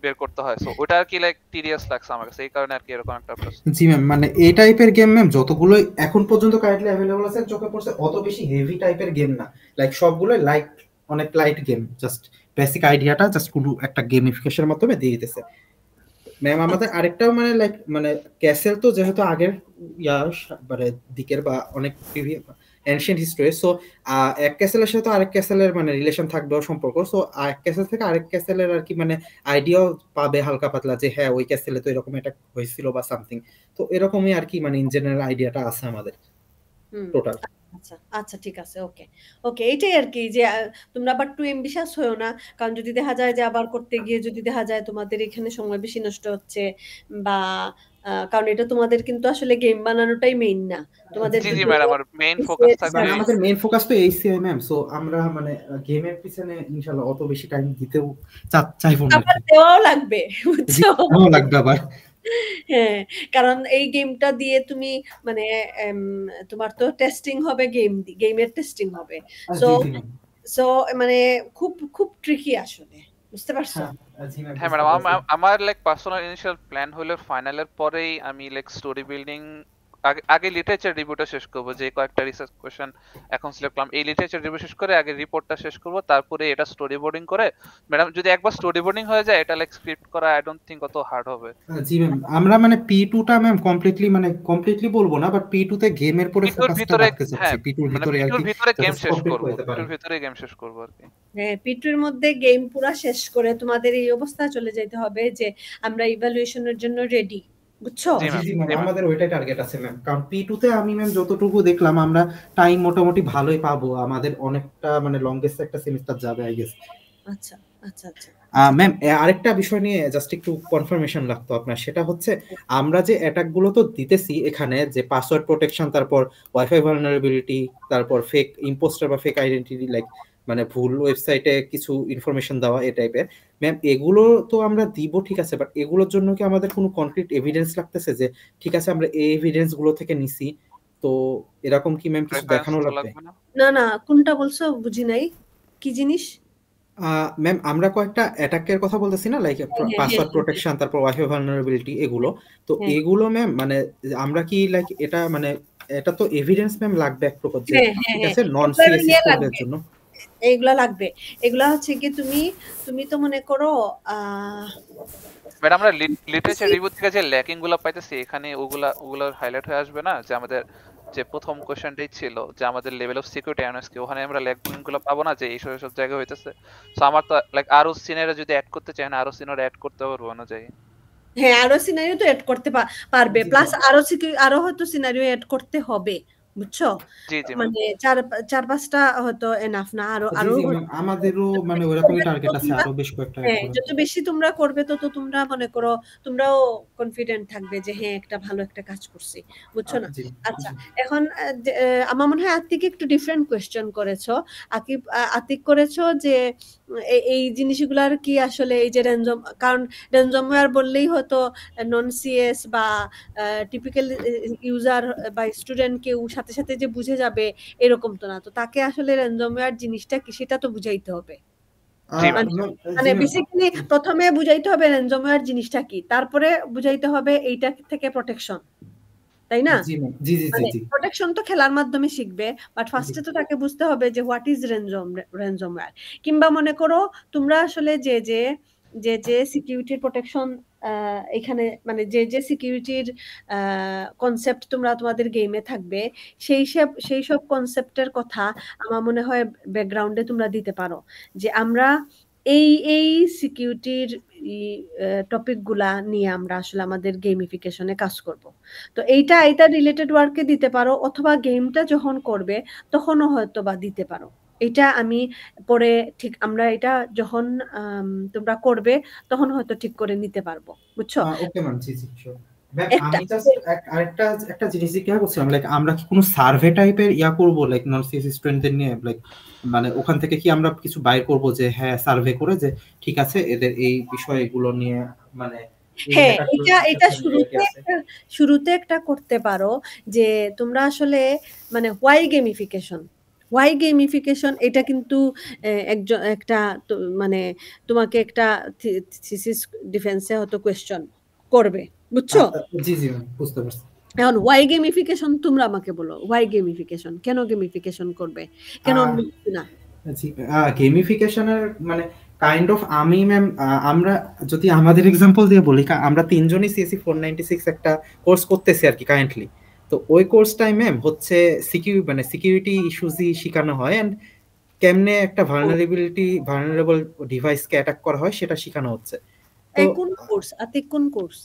বের করতে হয়। সো ওটা আর কি লাইক টিডিয়াস লাগছে আমার কাছে, এই কারণে আর কি এরকম একটা প্রশ্ন। জি ম্যাম, মানে এই টাইপের গেম ম্যাম যতগুলো এখন পর্যন্ত কারেন্টলি অ্যাভেলেবল আছে চোখে পড়ছে অত বেশি হেভি টাইপের গেম না, লাইক সবগুলো লাইট, অনেক লাইট গেম, জাস্ট বেসিক আইডিয়াটা জাস্ট কোনো একটা গেমিফিকেশনের মাধ্যমে দিয়ে দিতেছে। ম্যাম আমাদের আরেকটাও মানে লাইক মানে ক্যাসেল তো যেহেতু আগের মানে দিকের বা অনেক এনশিয়েন্ট হিস্ট্রি, সো এক ক্যাসেলের সাথে আরেক ক্যাসেলের মানে রিলেশন থাকবে সম্পর্ক, সো এক ক্যাসেল থেকে আরেক ক্যাসেলের আর কি মানে আইডিয়াও পাবে হালকা পাতলা যে হ্যাঁ ওই ক্যাসেলে তো এরকম একটা হয়েছিল বা সামথিং, তো এরকমই আর কি মানে ইন জেনারেল আইডিয়াটা আছে আমাদের হুম টোটাল। আচ্ছা আচ্ছা ঠিক আছে, ওকে ওকে এইটাই আর কি যে তোমরা আবার টু এম্বিশাস হয়েও না, কারণ যদি দেখা যায় যে আবার করতে গিয়ে যদি দেখা যায় তোমাদের এখানে সময় বেশি নষ্ট হচ্ছে বা কারণ এটা তোমাদের কিন্তু আসলে গেম বানানোটাই মেইন না, তোমাদের জি জি কিন্তু ম্যাডাম, আর মেইন ফোকাস থাকবে মানে আমাদের মেইন ফোকাস তো এইচসিআই ম্যাম, সো আমরা মানে গেমের পিছনে ইনশাআল্লাহ অত বেশি টাইম দিতেও চাইবো না আর আবার কি। দেওয়াও লাগবে জি, বুঝছো? ভালো লাগবে আবার। হ্যাঁ কারণ এই গেমটা দিয়ে তুমি মানে তোমার তো টেস্টিং হবে, গেমের টেস্টিং হবে, সো জি জি ম্যাম। সো মানে খুব খুব ট্রিকি আসলে, বুঝতে পারছো? হ্যাঁ জি ম্যাম, হ্যাঁ বুঝতে ম্যাডাম, পারছি। আমার লাইক পার্সোনাল ইনিশিয়াল প্ল্যান হলো ফাইনালের পরেই আমি লাইক স্টোরি বিল্ডিং, আগে লিটারেচার রিভিউটা শেষ করবো, যে কয়েকটা রিসার্চ কোশ্চেন এখন সিলেক্ট করলাম, এই লিটারেচার রিভিউ শেষ করে আগে রিপোর্টটা শেষ করবো, তারপরে এটা স্টোরি বোর্ডিং করে ম্যাডাম যদি একবার স্টোরি বোর্ডিং হয়ে যায় এটা লাইক স্ক্রিপ্ট করা আই ডোন্ট থিঙ্ক অত হার্ড হবে। জি ম্যাম, আমরা মানে পি2টা ম্যাম কমপ্লিটলি বলবো না, বাট পি2তে গেমের পরে পিটুর ফোকাসটা ভিতরে, রাখতে চাচ্ছি, হ্যাঁ পি2 এর মানে ভিতরে আর পিটুর কি ভিতরে যাতে গেম শেষ কমপ্লিট করবো, করতে পারে। পিটুর ভিতরে গেম শেষ করবো আর কি। হ্যাঁ পিটুর মধ্যে গেম পুরা শেষ করে তোমাদের এই অবস্থা চলে যেতে হবে যে আমরা ইভালুয়েশনের জন্য রেডি, বুঝছো? জি জি ম্যাম, জি ম্যাম, জি ম্যাম। আমাদের ওইটাই টার্গেট আছে ম্যাম, কারণ পি2তে আমি ম্যাম যতটুকু দেখলাম আমরা টাইম মোটামুটি ভালোই পাবো, আমাদের অনেকটা মানে লংগেস্ট একটা সেমিস্টার যাবে আই গেস। আচ্ছা আচ্ছা আচ্ছা ম্যাম আরেকটা বিষয় নিয়ে জাস্ট একটু কনফার্মেশন লাগতো আপনার, সেটা হচ্ছে আমরা যে অ্যাটাক গুলো তো দিতেছি এখানে, যে পাসওয়ার্ড প্রোটেকশন, তারপর ওয়াইফাই ভালনারেবিলিটি, তারপর ফেক ইম্পোস্টার বা ফেক আইডেন্টিটি, লাইক মানে ভুল ওয়েবসাইটে কিছু ইনফরমেশন দেওয়া এই টাইপের, ম্যাম এগুলো তো আমরা দিব ঠিক আছে, বাট এগুলোর জন্য কি আমাদের কোনো কনক্রিট এভিডেন্স লাগতেছে যে ঠিক আছে আমরা এই এভিডেন্স গুলো থেকে নিছি, তো এরকম কি ম্যাম কিছু রেফারেন্স দেখানো তো লাগবে? লাগবে না। না না কোনটা বলছো বুঝি নাই, কি জিনিস? ম্যাম আমরা কয়েকটা অ্যাটাকের কথা বলতেছি না, লাইক হ্যাঁ হ্যাঁ পাসওয়ার্ড প্রোটেকশন, তারপর ওয়াইফাই ভালনারেবিলিটি, এগুলো তো হ্যাঁ এগুলো ম্যাম মানে আমরা কি লাইক এটা মানে এটা তো এভিডেন্স ম্যাম লাগবে এক প্রকার, যে হ্যাঁ হ্যাঁ ঠিক হ্যাঁ আছে নন এগুলার সিএসসি ইয়ে স্টুডেন্টের লাগবে, জন্য। এইগুলা লাগবে। এগুলা হচ্ছে কি তুমি তুমি তো মনে করো ম্যাডাম আমরা লিটারেচার রিভিউ থেকে যে ল্যাকিং গুলো পাইতেছি এখানে ওগুলা হাইলাইট হয়ে আসবে না, যে আমাদের যে প্রথম কোশ্চেনটাই ছিল যে আমাদের লেভেল অফ সিকিউরিটি অ্যাওয়ারনেস কি, ওখানে আমরা ল্যাকিং গুলো পাবো না যে এইসব এইসব জায়গায় হইতেছে। সো আমার তো লাইক আরো সিনারিও যদি অ্যাড করতে চাই না, আরো সিনারিও অ্যাড করতে পারবো অনুযায়ী। হ্যাঁ আরো সিনারিও তো এড করতে পারবে, জি প্লাস জি আরো হয়তো সিনারিও এড করতে হবে, বুঝছো? জি জি ম্যাম। মানে 4-5টা হয়তো এনাফ না, আরো জি জি ম্যাম, আমাদেরও মানে ওরকমই টার্গেট আছে, আরো বেশ কয়েকটা অ্যাড হ্যাঁ, করার। যত বেশি তোমরা করবে তত তোমরা মনে করো তোমরাও কনফিডেন্ট থাকবে যে হ্যাঁ একটা ভালো একটা কাজ করছি, বুঝছো না? জি আচ্ছা, জি এখন আমার মনে হয় আতিক একটু ডিফারেন্ট কোয়েশ্চেন করেছো। আতিক করেছো যে এই জিনিসগুলার কি আসলে এই যে র্যানজম, কারণ র্যানজমওয়্যার বললেই হয়তো নন সিএস বা টিপিক্যাল ইউজার বা স্টুডেন্ট কেউ সাথে সাথে যে বুঝে যাবে এরকম তো না, তো তাকে আসলে র্যানজমওয়্যার জিনিসটা কি সেটা তো বুঝাইতে হবে। জি ম্যাম। মানে মানে বেসিক্যালি প্রথমে বুঝাইতে হবে র্যানজমওয়্যার জিনিসটা কি, তারপরে বুঝাইতে হবে এইটা থেকে প্রোটেকশন, তাই না? জি ম্যাম, জি জি জি মানে জি প্রোটেকশন তো খেলার মাধ্যমে শিখবে, বাট জি ফার্স্টে তো তাকে বুঝতে হবে যে হোয়াট ইজ র্যানজমওয়্যার। কিংবা মনে করো তোমরা আসলে যে সিকিউরিটির প্রোটেকশন এখানে মানে যে সিকিউরিটির কনসেপ্ট তোমরা তোমাদের গেমে থাকবে সেই সব কনসেপ্টের কথা আমার মনে হয় ব্যাকগ্রাউন্ডে তোমরা দিতে পারো, যে আমরা এই সিকিউরিটির টপিক গুলা নিয়ে আমরা আসলে আমাদের গেমিফিকেশনে কাজ করব। তো এইটা রিলেটেড ওয়ার্কে দিতে পারো, অথবা গেমটা যখন করবে তখনও হয়তো বা দিতে পারো। এটা আমি পরে ঠিক আমরা এটা যখন তোমরা করবে তখন হয়তো ঠিক করে নিতে পারবো, বুঝছো? ওকে ম্যাম, জি জি শিওর ম্যাম। একটা আমি জাস্ট আরেকটা একটা জিনিস জিজ্ঞাসা করছিলাম, লাইক আমরা কি কোনো সার্ভে টাইপের করব লাইক নন সিএস স্টুডেন্টদের নিয়ে, লাইক মানে ওখান থেকে কি আমরা কিছু বাইর করব যে হ্যাঁ সার্ভে করে যে ঠিক আছে এদের এই বিষয়গুলো নিয়ে মানে হ্যাঁ, এটা শুরুতে একটা করতে পারো যে তোমরা আসলে মানে হোয়াই গেমিফিকেশন এটা কিন্তু একজন একটা মানে তোমাকে একটা থিসিস ডিফেন্সে হয়তো কোয়েশ্চন করবে, বুঝছো? জি জি ম্যাম, বুঝতে পারছি। এখন হোয়াই গেমিফিকেশন তোমরা আমাকে বলো, হোয়াই গেমিফিকেশন কেন গেমিফিকেশন করবে, কেন না? জি, গেমিফিকেশনের মানে কাইন্ড অফ আমি ম্যাম, আমরা যদি আমাদের এক্সাম্পল দিয়ে বলি, আমরা তিনজনই সিএসসি 496 একটা কোর্স করতেছি আর কি কারেন্টলি। তো ওই কোর্সটাই ম্যাম হচ্ছে সিকিউরিটি ইস্যুসই শেখানো হয়, এন্ড কেমনে একটা ভালনারেবল ডিভাইসকে অ্যাটাক করা হয় সেটা শেখানো হচ্ছে। তো কোন কোর্স আতিক, কোন কোর্স?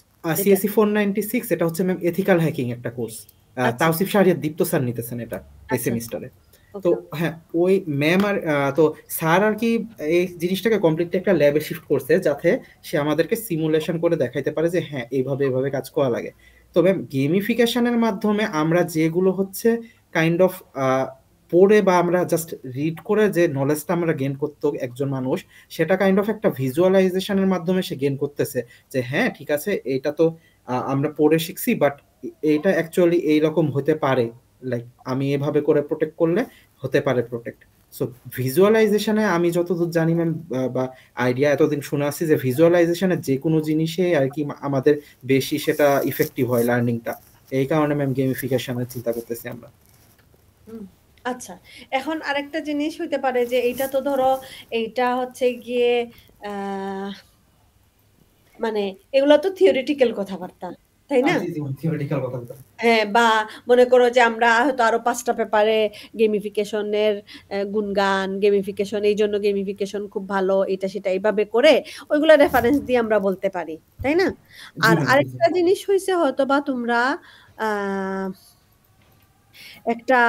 সিএসসি 496 এটা হচ্ছে ম্যাম এথিক্যাল হ্যাকিং একটা কোর্স। আচ্ছা তাওসিফ শাহরিয়ার দীপ্ত স্যার নিতেছেন এটা এই আচ্ছা সেমিস্টারে। তো ওকে হ্যাঁ, ওই ম্যাম আর তো স্যার আর কি এই জিনিসটাকে কমপ্লিটলি একটা ল্যাবে শিফট করছে, যাতে সে আমাদেরকে সিমুলেশন করে দেখাইতে পারে যে হ্যাঁ এইভাবে এইভাবে কাজ করা লাগে। তো ম্যাম গেমিফিকেশনের মাধ্যমে আমরা যেগুলো হচ্ছে কাইন্ড অফ পড়ে বা আমরা জাস্ট রিড করে যে নলেজটা আমরা গেইন করতে একজন মানুষ, সেটা কাইন্ড অফ একটা ভিজুয়ালাইজেশনের মাধ্যমে সে গেইন করতেছে যে হ্যাঁ ঠিক আছে এটা তো আমরা পড়ে শিখছি, বাট এইটা অ্যাকচুয়ালি এইরকম হতে পারে, লাইক আমি এভাবে করে প্রোটেক্ট করলে হতে পারে প্রোটেক্ট। সো ভিজুয়ালাইজেশনে আমি যতদূর জানি ম্যাম বা আইডিয়া এতদিন শুনে আসছি যে ভিজুয়ালাইজেশনে যে কোনো জিনিসে আর কি আমাদের বেশি সেটা ইফেক্টিভ হয় লার্নিংটা। এই কারণে ম্যাম গেমিফিকেশনের চিন্তা করতেছি আমরা। আচ্ছা, এখন আরেকটা জিনিস হইতে পারে যে এইটা তো ধরো এইটা হচ্ছে গিয়ে মানে এগুলো তো থিওরিটিক্যাল কথাবার্তা, তাই না? জি জি থিওরিটিক্যাল কথা বলতে। হ্যাঁ, বা মনে করো যে আমরা হয়তো আরো 5টা পেপারে গেমিফিকেশনের গুণগান, গেমিফিকেশন এই জন্য গেমিফিকেশন খুব ভালো, এটা সেটা এইভাবে করে ওইগুলো রেফারেন্স দিয়ে আমরা বলতে পারি, তাই না? জি আর ম্যাম, জি জি আরেকটা জিনিস হয়েছে হয়তো বা তোমরা আহ একটা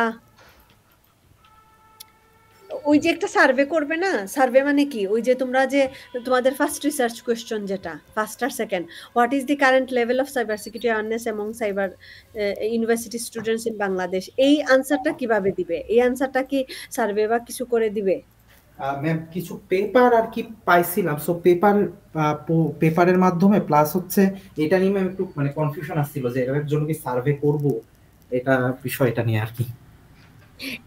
ওই যে একটা সার্ভে করবে না, সার্ভে মানে কি, ওই যে তোমরা যে তোমাদের ফার্স্ট রিসার্চ কোয়েশ্চন যেটা ফার্স্ট আর second, what is the current level of cyber security awareness among cyber university students in Bangladesh, এই আনসারটা কিভাবে দিবে? এই আনসারটা কি সার্ভে বা কিছু করে দিবে? ম্যাম কিছু পেপার আর কি পাইছিলাম, সো পেপারের মাধ্যমে প্লাস হচ্ছে এটা নিয়ে ম্যাম একটু মানে কনফিউশন আসছিল যে এর জন্য কি সার্ভে করব, এটা বিষয়টা নিয়ে আর কি।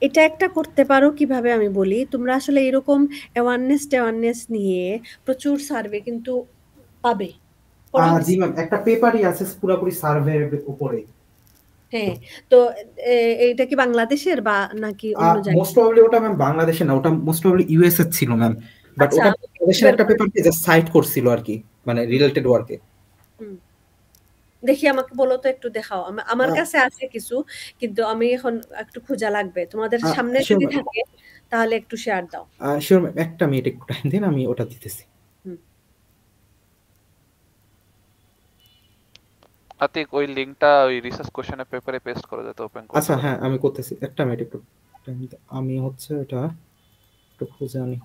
এটা একটা করতে পারো কিভাবে আমি বলি, তোমরা আসলে এরকম অ্যাওয়ারনেস নিয়ে প্রচুর সার্ভে কিন্তু পাবে। জি ম্যাম, একটা পেপারই আছে পুরোপুরি সার্ভের উপরে। হ্যাঁ, তো এইটা কি বাংলাদেশের বা নাকি অন্য জায়গায়? মোস্ট প্রবাবলি ওটা ম্যাম বাংলাদেশে না, ওটা মোস্ট প্রবাবলি ইউএস এর ছিল ম্যাম, বাট আচ্ছা ওটা বাংলাদেশের একটা পেপারকে জাস্ট সাইট করছিল আর কি, মানে রিলেটেড ওয়ার্কে। দেখি আমাকে বলো তো, একটু দেখাও, আমার কাছে আছে কিছু, কিন্তু আমি এখন একটু খোঁজা লাগবে, তোমাদের সামনে যদি থাকে তাহলে একটু শেয়ার দাও। শিওর ম্যাম, একটা মিনিট একটু টাইম দিন, আমি ওটা দিতেছি। আতিক ওই লিংকটা ওই রিসার্চ কোশ্চেনের পেপারে পেস্ট করে যাতে ওপেন করতে আচ্ছা পারি। হ্যাঁ আমি করতেছি, একটা মিনিট একটু time দাও। আমি হচ্ছে এটা একটু খুঁজে আনি।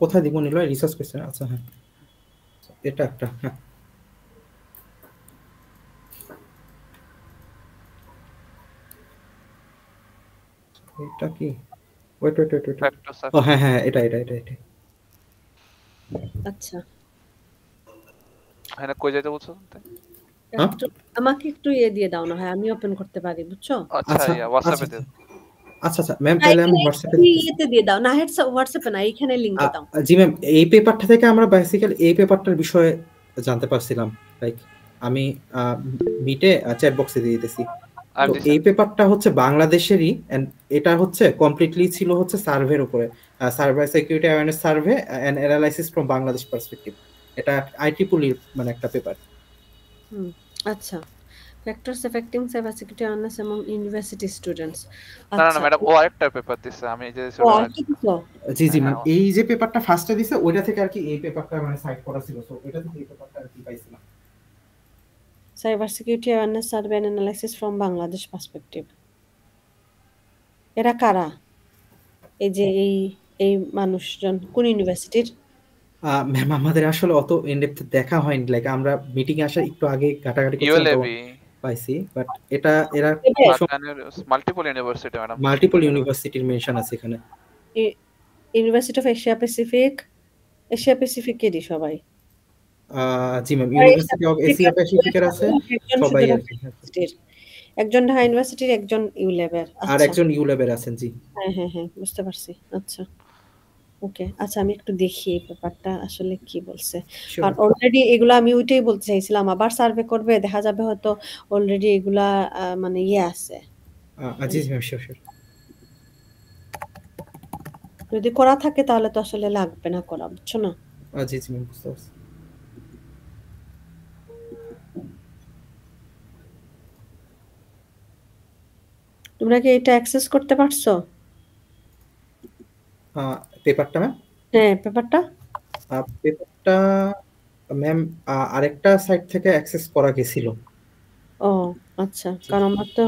কোথায় দিব নিল রিসার্চ কোশ্চেন? আচ্ছা হ্যাঁ এটা একটা, হ্যাঁ এটা কি, wait wait wait wait, factors ও হ্যাঁ হ্যাঁ এটা এটা এটা এটা আচ্ছা হ্যাঁ কই যাইতে বলছো? হ্যাঁ? আমাকে একটু দিয়ে দাও না ভাই, আমি ওপেন করতে পারি, বুঝছো? আচ্ছা আচ্ছা হোয়াটসঅ্যাপে আচ্ছা দিও। আচ্ছা আচ্ছা ম্যাম তাহলে আমি হোয়াটসঅ্যাপে ইয়েতে দিয়ে দাও না, হোয়াটসঅ্যাপে না, এইখানে লিংকে দাও। জি ম্যাম এই পেপারটা থেকে আমরা বেসিক্যালি এই পেপারটার বিষয়ে জানতে পারছিলাম, লাইক আমি মিটে চ্যাট বক্সে দিয়ে দিতেছি। তো এই পেপারটা হচ্ছে বাংলাদেশেরই, এন্ড এটা হচ্ছে কমপ্লিটলি ছিল হচ্ছে সার্ভের উপরে, server security awareness survey and analysis from Bangladesh perspective. এটা আইটিপুলির মানে একটা পেপার। আচ্ছা, factors affecting cyber security awareness among university students. না না ম্যাডাম ও আরেকটা পেপার দিছে, আমি যে জি জি ম্যাম এই যে পেপারটা ফার্স্টে দিছে ওইটা থেকে আর কি এই পেপারটা মানে সাইড করা ছিল, সো ওইটা থেকে এই পেপারটা আর কি পাইছিলাম। Cyber security awareness survey and analysis from Bangladesh perspective. এরা কারা? এই যে এই মানুষজন কোন ইউনিভার্সিটির? ম্যাম আমাদের আসলে অত ইনডেপথ দেখা হয়নি, লাইক আমরা মিটিং এ আসার একটু আগে ঘাটাঘাটি করছিলাম তো ইউএলএবি পাইছি, বাট এটা এরা মাল্টিপল ইউনিভার্সিটি ম্যাডাম, মাল্টিপল ইউনিভার্সিটির মেনশন আছে এখানে। University of Asia Pacific, Asia প্যাসিফিকেরই সবাই। জি ম্যাম ইউনিভার্সিটি অফ এশিয়া প্যাসিফিকের আছে সবাই আর কি, একজন ঢাকা ইউনিভার্সিটির, একজন ইউলেবের, আর একজন ইউলেবের আছেন। জি হ্যাঁ হ্যাঁ হ্যাঁ বুঝতে পারছি। আচ্ছা ওকে, আচ্ছা আমি একটু দেখি এই ব্যাপারটা আসলে কি বলছে। আর অলরেডি এগুলা আমি ওইটাই বলতে চাইছিলাম, আবার সার্ভে করবে দেখা যাবে হয়তো অলরেডি এগুলা মানে আছে। জি ম্যাম শিওর শিওর, যদি করা থাকে তাহলে তো আসলে লাগবে না করা, বুঝছো না? জি জি ম্যাম বুঝতে পারছি। তোমরা কি এটা অ্যাক্সেস করতে পারছো? পেপারটা ম্যাম? হ্যাঁ পেপারটা ম্যাম আরেকটা সাইট থেকে অ্যাক্সেস করা গেছিল। ও আচ্ছা, কারণ আমার তো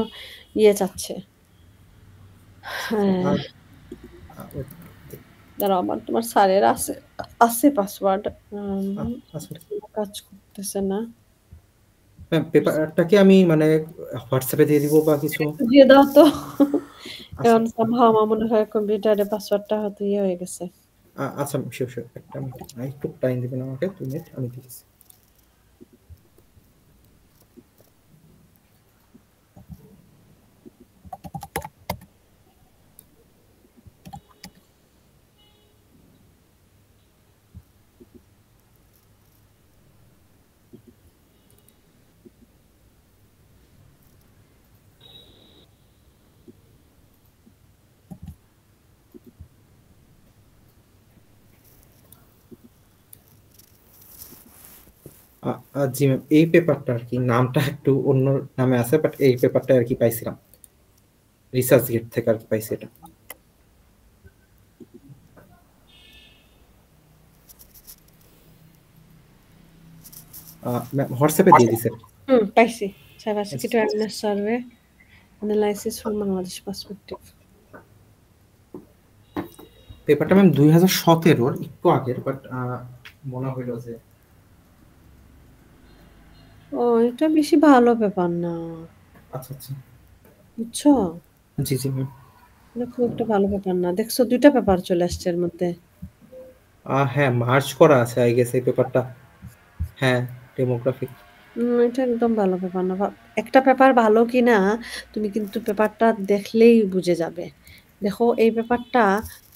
চাচ্ছে। হ্যাঁ দাঁড়াও, আমার তোমার স্যারের আছে পাসওয়ার্ড, কাজ করতেছে না। ম্যাম পেপারটাকে আমি মানে হোয়াটসঅ্যাপে দিয়ে দিব বা কিছু? দিয়ে দাও তো, কারণ somehow আমার মনে হয় কম্পিউটারে পাসওয়ার্ডটা হয়তো হয়ে গেছে। আচ্ছা শিওর শিওর, একটা মিনিট একটু টাইম দিবেন আমাকে, 2 মিনিট আমি দিচ্ছি। জি ম্যাম এই পেপারটা আর কি নামটা একটু অন্য নামে আছে, বাট এই পেপারটা আর কি পাইছিলাম রিসার্চ গেট থেকে আর কি পাইছি এটা। ম্যাম হোয়াটসঅ্যাপে দিয়ে দিছে। পাইছি, cyber security awareness survey analysis from Bangladesh perspective. পেপারটা ম্যাম 2017 একটু আগের, বাট মনে হইলো যে ও এটা বেশি ভালো পেপার না। আচ্ছা আচ্ছা বুঝছো? জি জি ম্যাম এটা খুব একটা ভালো পেপার না। দেখছো 2টা পেপার চলে আসছে এর মধ্যে। হ্যাঁ মার্চ করা আছে আই গেস এই পেপারটা। হ্যাঁ ডেমোগ্রাফিক। এটা একদম ভালো পেপার না। একটা পেপার ভালো কিনা তুমি কিন্তু পেপারটা দেখলেই বুঝে যাবে। দেখো এই পেপারটা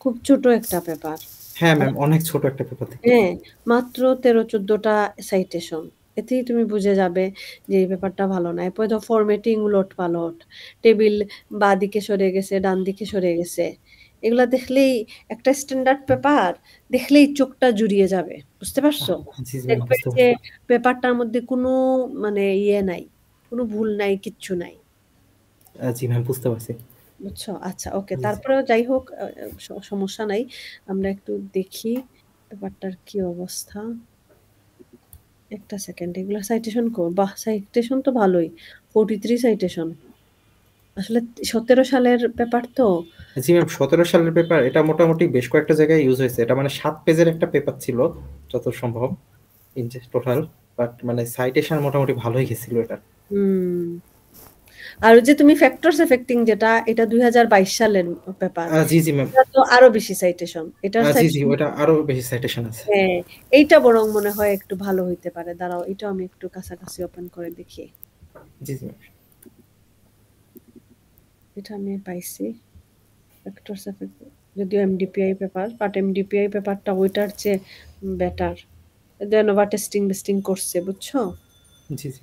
খুব ছোট একটা পেপার। হ্যাঁ ম্যাম অনেক ছোট একটা পেপার থেকে। হ্যাঁ মাত্র 13-14টা সাইটেশন। এতেই তুমি বুঝে যাবে যে এই পেপারটা ভালো না। এরপরে তো ফরম্যাটিং উলট-পালট, টেবিল বাঁদিকে সরে গেছে, ডান দিকে সরে গেছে। এগুলা দেখলেই একটা স্ট্যান্ডার্ড পেপার দেখলেই চোখটা জুড়িয়ে যাবে। বুঝতে পারছো? জি জি ম্যাম, দেখবে বুঝতে যে পারছি। পেপারটার মধ্যে কোনো মানে ইয়ে নাই, কোনো ভুল নাই, কিচ্ছু নাই। জি ম্যাম, বুঝতে পারছি। বুঝছো? আচ্ছা, ওকে। জি জি। তারপরেও যাই হোক, সমস্যা নাই। আমরা একটু দেখি পেপারটার কি অবস্থা। একটা সেকেন্ড, এগুলা সাইটেশন বাহ! সাইটেশন তো ভালোই। 43 সাইটেশন। আসলে 17 সালের পেপার তো। জি ম্যাম, 17 সালের পেপার, এটা মোটামুটি বেশ কয়েকটা জায়গায় ইউজ হয়েছে। এটা মানে 7 পেজের একটা পেপার ছিল যত সম্ভব ইন টোটাল, বাট মানে সাইটেশন মোটামুটি ভালোই গেছিল এটা। হুম। আর ওই যে তুমি ফ্যাক্টরস এফেক্টিং যেটা, এটা 2022 সালের পেপার। জি জি ম্যাম। এটা তো আরো বেশি সাইটেশন। এটার জি জি, সাইটেশন ওটা আরো বেশি সাইটেশন আছে। হ্যাঁ, এইটা বরং মনে হয় একটু ভালো হইতে পারে। দাঁড়াও, এটাও আমি একটু কাছাকাছি ওপেন করে দেখি। জি জি ম্যাম। এটা আমি পাইছি। ফ্যাক্টরস এফেক্ট, যদিও এমডিপিআই পেপার, বাট এমডিপিআই পেপারটা ওইটার চেয়ে বেটার। দেন ওভার টেস্টিং বেস্টিং করছে, বুঝছো? জি জি।